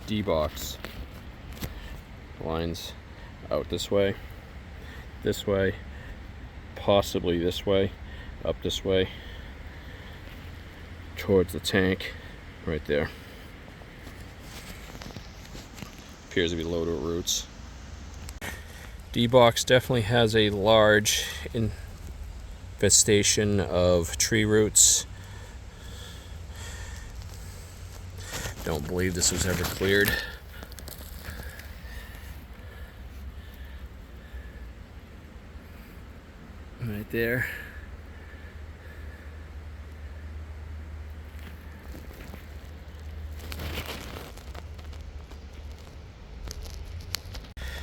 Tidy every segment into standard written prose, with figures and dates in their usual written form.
D-box. Lines out this way, possibly this way, up this way, towards the tank, right there. Appears to be loaded with roots. D-box definitely has a large infestation of tree roots. Don't believe this was ever cleared. Right there.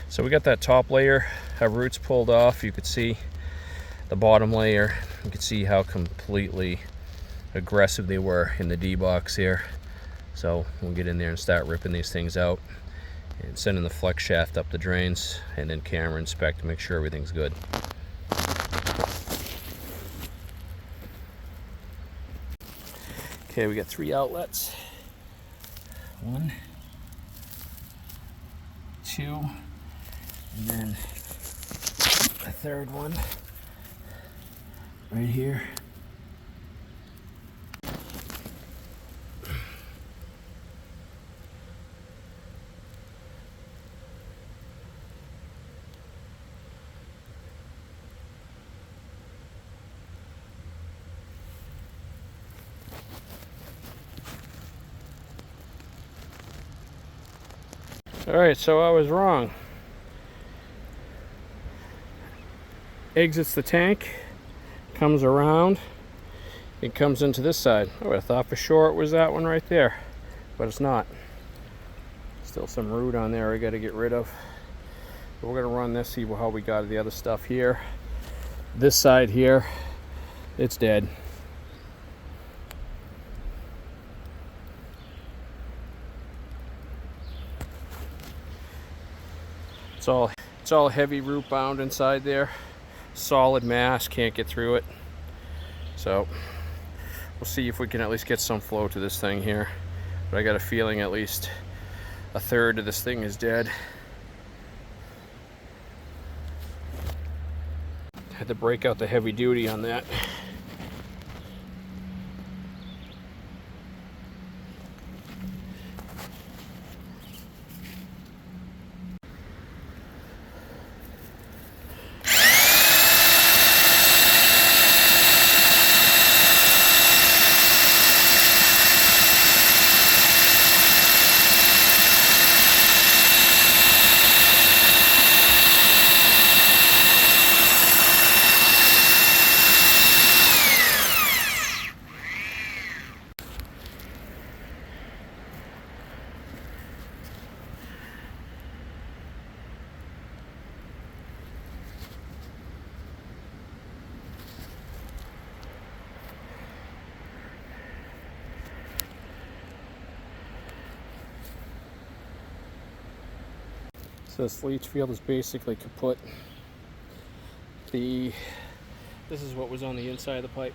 So we got that top layer of roots pulled off. You could see the bottom layer. You could see how completely aggressive they were in the D-box here. So we'll get in there and start ripping these things out and sending the flex shaft up the drains, and then camera inspect to make sure everything's good. Okay, we got 3 outlets. 1, 2, and then a third one right here. Alright, so I was wrong. Exits the tank, comes around, it comes into this side. I would have thought for sure it was that one right there, but it's not. Still some root on there I got to get rid of. But we're going to run this, see how we got the other stuff here. This side here, it's dead. It's all heavy root bound inside there. Solid mass, can't get through it. So we'll see if we can at least get some flow to this thing here. But I got a feeling at least a third of this thing is dead. Had to break out the heavy duty on that. So this leach field is basically kaput. This is what was on the inside of the pipe,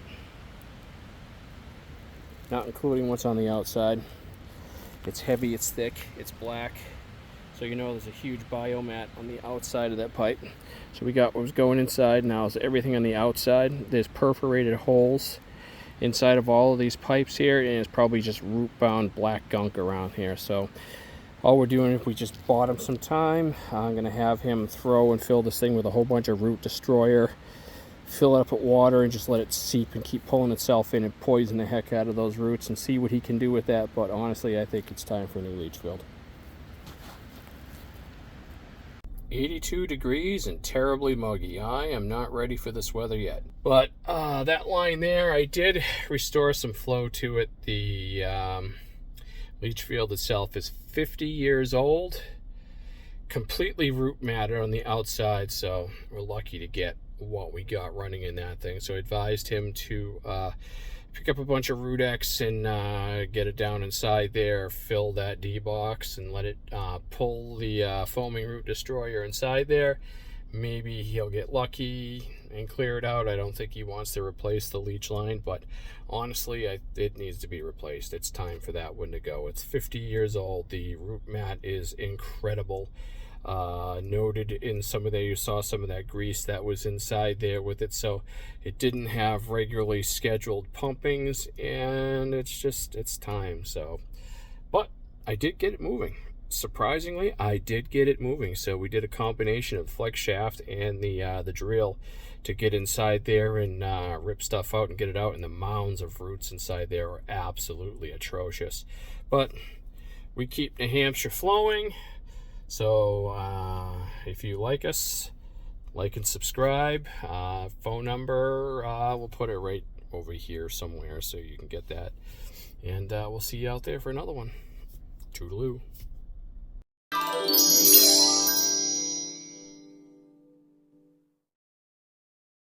not including what's on the outside. It's heavy, it's thick, it's black, so you know there's a huge biomat on the outside of that pipe. So we got what was going inside. Now is everything on the outside. There's perforated holes inside of all of these pipes here, and it's probably just root bound black gunk around here. So all we're doing, if we just bought him some time, I'm going to have him throw and fill this thing with a whole bunch of root destroyer, fill it up with water, and just let it seep and keep pulling itself in and poison the heck out of those roots and see what he can do with that. But honestly, I think it's time for a new leach field. 82 degrees and terribly muggy. I am not ready for this weather yet. But that line there, I did restore some flow to it. The leach field itself is 50 years old, completely root matter on the outside, so we're lucky to get what we got running in that thing. So I advised him to pick up a bunch of root X and get it down inside there, fill that D box and let it pull the foaming root destroyer inside there, Maybe he'll get lucky and clear it out. I don't think he wants to replace the leech line, but honestly, it needs to be replaced. It's time for that one to go. It's 50 years old. The root mat is incredible. Noted in some of there, you saw some of that grease that was inside there with it, so it didn't have regularly scheduled pumpings, and it's time. So, but I did get it moving. Surprisingly, I did get it moving. So we did a combination of flex shaft and the drill to get inside there and rip stuff out and get it out. And the mounds of roots inside there are absolutely atrocious. But we keep New Hampshire flowing. So if you like us, like and subscribe. Phone number, we'll put it right over here somewhere so you can get that. And we'll see you out there for another one. Toodaloo.